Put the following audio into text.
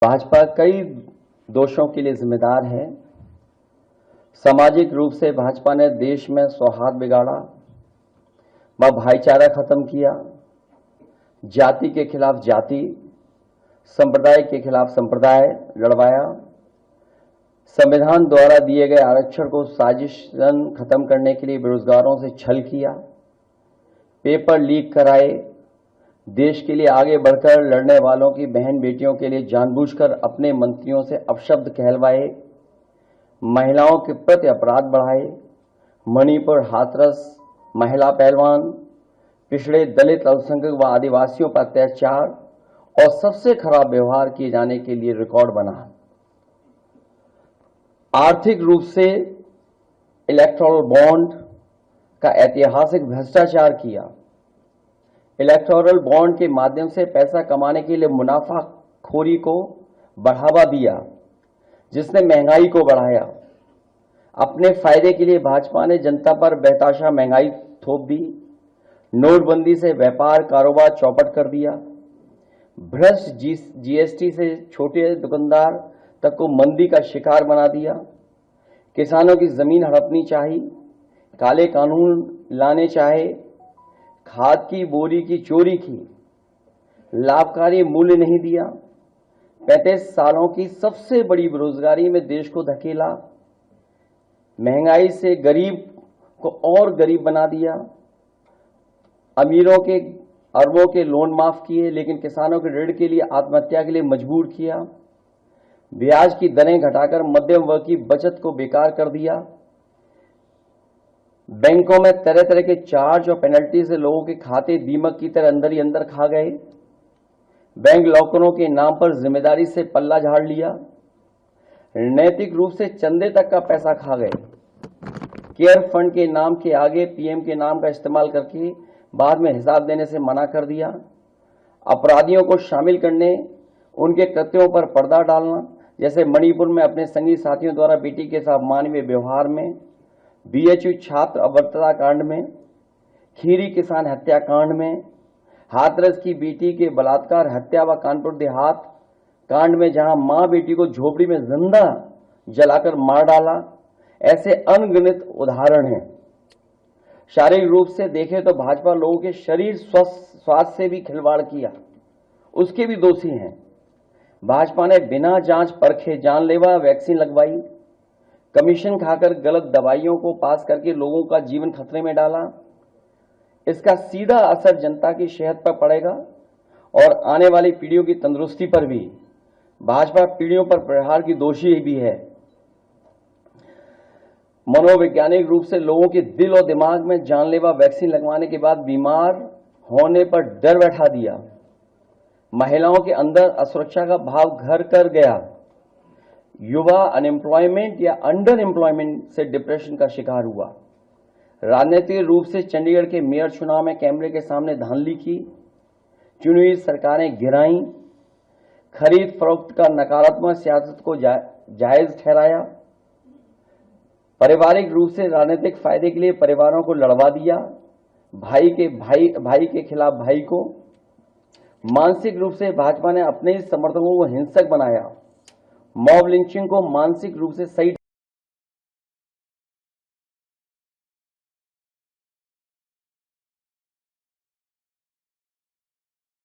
भाजपा कई दोषों के लिए जिम्मेदार है। सामाजिक रूप से भाजपा ने देश में सौहार्द बिगाड़ा, व भाईचारा खत्म किया, जाति के खिलाफ जाति, संप्रदाय के खिलाफ संप्रदाय लड़वाया, संविधान द्वारा दिए गए आरक्षण को साजिशन खत्म करने के लिए बेरोजगारों से छल किया, पेपर लीक कराए, देश के लिए आगे बढ़कर लड़ने वालों की बहन बेटियों के लिए जानबूझकर अपने मंत्रियों से अपशब्द कहलवाए, महिलाओं के प्रति अपराध बढ़ाए, मणिपुर हाथरस महिला पहलवान, पिछड़े दलित अल्पसंख्यक व आदिवासियों पर अत्याचार और सबसे खराब व्यवहार किए जाने के लिए रिकॉर्ड बना। आर्थिक रूप से इलेक्टोरल बॉन्ड का ऐतिहासिक भ्रष्टाचार किया। इलेक्टोरल बॉन्ड के माध्यम से पैसा कमाने के लिए मुनाफाखोरी को बढ़ावा दिया, जिसने महंगाई को बढ़ाया। अपने फायदे के लिए भाजपा ने जनता पर बेतहाशा महंगाई थोप दी। नोटबंदी से व्यापार कारोबार चौपट कर दिया। भ्रष्ट जीएसटी से छोटे दुकानदार तक को मंदी का शिकार बना दिया। किसानों की जमीन हड़पनी चाहिए, काले कानून लाने चाहे, खाद की बोरी की चोरी की, लाभकारी मूल्य नहीं दिया, 35 सालों की सबसे बड़ी बेरोजगारी में देश को धकेला, महंगाई से गरीब को और गरीब बना दिया, अमीरों के अरबों के लोन माफ किए लेकिन किसानों के ऋण के लिए आत्महत्या के लिए मजबूर किया, ब्याज की दरें घटाकर मध्यम वर्ग की बचत को बेकार कर दिया, बैंकों में तरह तरह के चार्ज और पेनल्टी से लोगों के खाते दीमक की तरह अंदर ही अंदर खा गए, बैंक लॉकरों के नाम पर जिम्मेदारी से पल्ला झाड़ लिया, नैतिक रूप से चंदे तक का पैसा खा गए, केयर फंड के नाम के आगे पीएम के नाम का इस्तेमाल करके बाद में हिसाब देने से मना कर दिया, अपराधियों को शामिल करने, उनके कृत्यों पर पर्दा डालना, जैसे मणिपुर में अपने संगी साथियों द्वारा बेटी के साथ मानवीय व्यवहार में, बीएचयू छात्र अभद्रता कांड में, खीरी किसान हत्याकांड में, हाथरस की बेटी के बलात्कार हत्या व कानपुर देहात कांड में जहां मां बेटी को झोपड़ी में जिंदा जलाकर मार डाला, ऐसे अनगिनत उदाहरण हैं। शारीरिक रूप से देखें तो भाजपा लोगों के शरीर स्वास्थ्य से भी खिलवाड़ किया, उसके भी दोषी हैं। भाजपा ने बिना जांच परखे जानलेवा वैक्सीन लगवाई, कमीशन खाकर गलत दवाइयों को पास करके लोगों का जीवन खतरे में डाला। इसका सीधा असर जनता की सेहत पर पड़ेगा और आने वाली पीढ़ियों की तंदुरुस्ती पर भी। भाजपा पीढ़ियों पर प्रहार की दोषी भी है। मनोवैज्ञानिक रूप से लोगों के दिल और दिमाग में जानलेवा वैक्सीन लगवाने के बाद बीमार होने पर डर बैठा दिया। महिलाओं के अंदर असुरक्षा का भाव घर कर गया। युवा अनएम्प्लॉयमेंट या अंडर एम्प्लॉयमेंट से डिप्रेशन का शिकार हुआ। राजनीतिक रूप से चंडीगढ़ के मेयर चुनाव में कैमरे के सामने धांधली की, चुनी हुई सरकारें गिराई, खरीद फरोख्त का नकारात्मक सियासत को जायज ठहराया, पारिवारिक रूप से राजनीतिक फायदे के लिए परिवारों को लड़वा दिया, भाई के खिलाफ भाई को। मानसिक रूप से भाजपा ने अपने ही समर्थकों को हिंसक बनाया, मॉब लिंचिंग को मानसिक रूप से सही